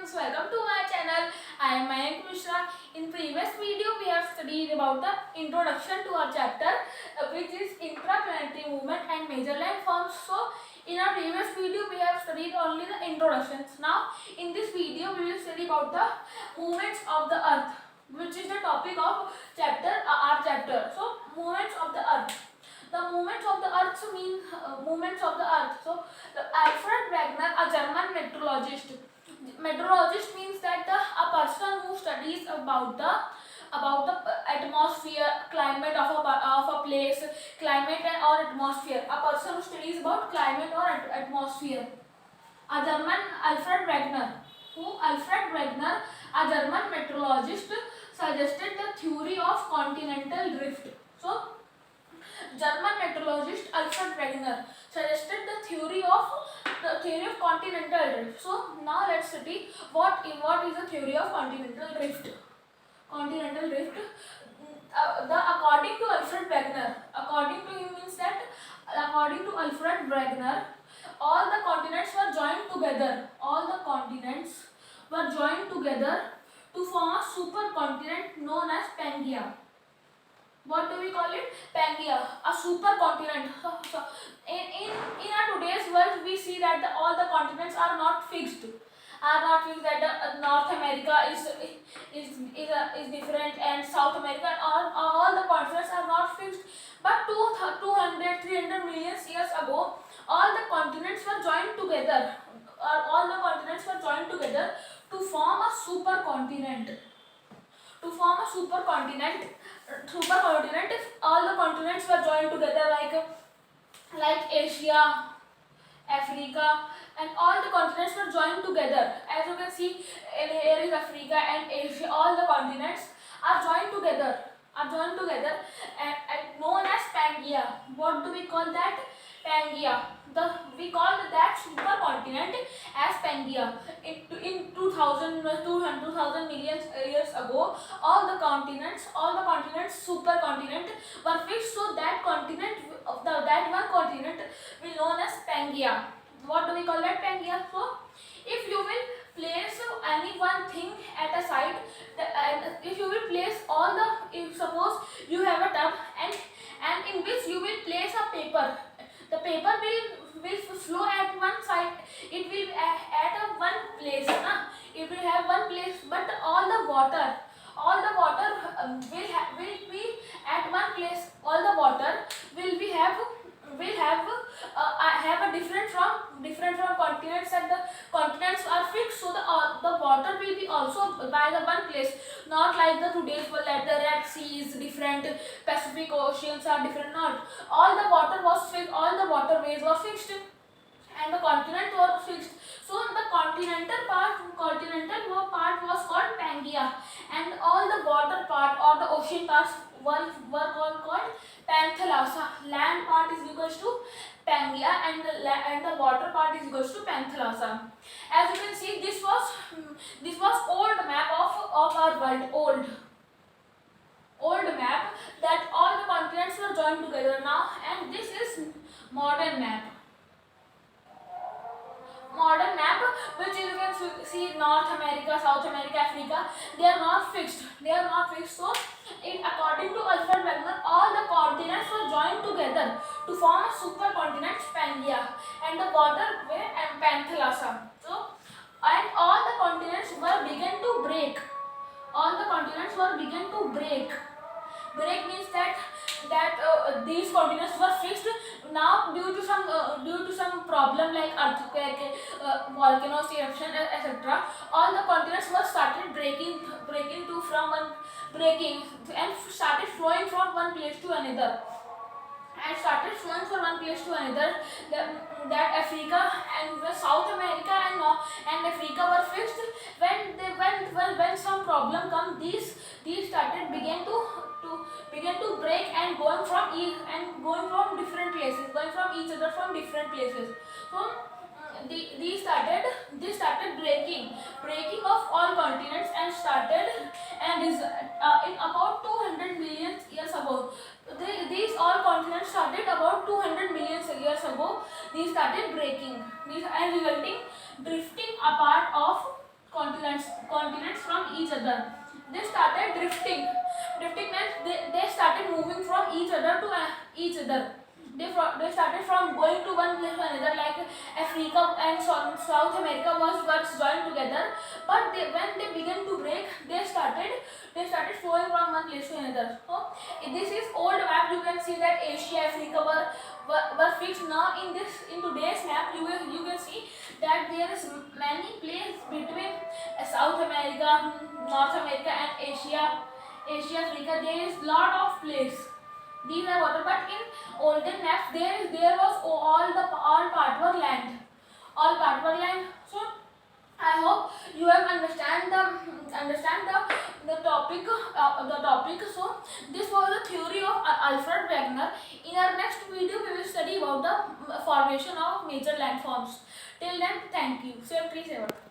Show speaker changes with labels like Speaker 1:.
Speaker 1: students, welcome to my channel. I am Mayank Mishra. In previous video we have studied about the introduction to our chapter which is intraplanetary movement and major landforms. So in our previous video we have studied only the introductions. Now in this video we will study about the movements of the earth, which is the topic of our chapter. So movements of the earth. The movements of the earth mean movements of the earth. So Alfred Wegener, a German meteorologist. Meteorologist means that a person who studies about the atmosphere, climate of a place, climate and or atmosphere. A person who studies about climate or atmosphere. A German Alfred Wegener. Alfred Wegener, a German meteorologist, suggested the theory of continental drift. So German meteorologist Alfred Wegener suggested the theory of continental drift. So now let's study what is the theory of continental drift. Continental drift. According to Alfred Wegener, according to him means that according to Alfred Wegener, all the continents were joined together. All the continents were joined together to form a supercontinent known as Pangaea. What do we call it? Pangaea, a supercontinent. So in our today's world, we see that all the continents are not fixed. That North America is different and South America all the continents are not fixed. But 200-300 million years ago, all the continents were joined together. To form a supercontinent. To form a supercontinent, if all the continents were joined together like Asia, Africa, and all the continents were joined together. As you can see, here is Africa and Asia. All the continents are joined together. And known as Pangaea. What do we call that? Pangaea. We call that supercontinent as Pangaea. In 2000 million years ago, all the continents supercontinent were fixed. So that one continent will known as Pangaea. What do we call that? Pangaea. So if you will place any one thing at a side, if you will place if suppose you have a tub and in which you will place a paper, the paper will flow at one side. It will be at a one place. It will have one place, but all the water will be at one place. All the water will have a different from continents, and the continents are fixed. So the water will be also by the one place, not like the today's world that the Red Sea is different, Pacific Oceans are different. Not all the water was fixed, all the waterways were fixed, and the continent were fixed. So the continental part was called Pangaea, and all the water part or the ocean parts were called Panthalassa. Land part is equals to Pangaea and the water part is equals to Panthalassa. As you can see, this was old map of our world. Old map that all the continents were joined together now, and this is modern map. Which you can see North America, South America, Africa, they are not fixed. So according to Alfred Wegener, all the continents were joined together to form a supercontinent Pangaea and the waterway and Panthalassa. So and all the continents were began to break. Break means that these continents were fixed. Now due to some problem like earthquake, volcanoes, eruption, etc., all the continents were started breaking and started flowing from one place to another. That Africa and South America and Africa were fixed. When some problem come, these began to break and going from different places, going from each other from different places. So these started breaking of all continents and is in about 200 million years ago. These all continents started about 200 million years ago. These started breaking, and resulting drifting apart of continent. each other to each other. They started from going to one place to another, like Africa and South America was joined together. But when they began to break, they started flowing from one place to another. So this is old map. You can see that Asia, Africa were fixed. Now in today's map, you can see that there is many places between South America, North America, and Asia, Africa. There is lot of place. These are water, but in olden maps there was all part were land, So I hope you have understand the topic. So this was the theory of Alfred Wegener. In our next video, we will study about the formation of major landforms. Till then, thank you. Save trees ever.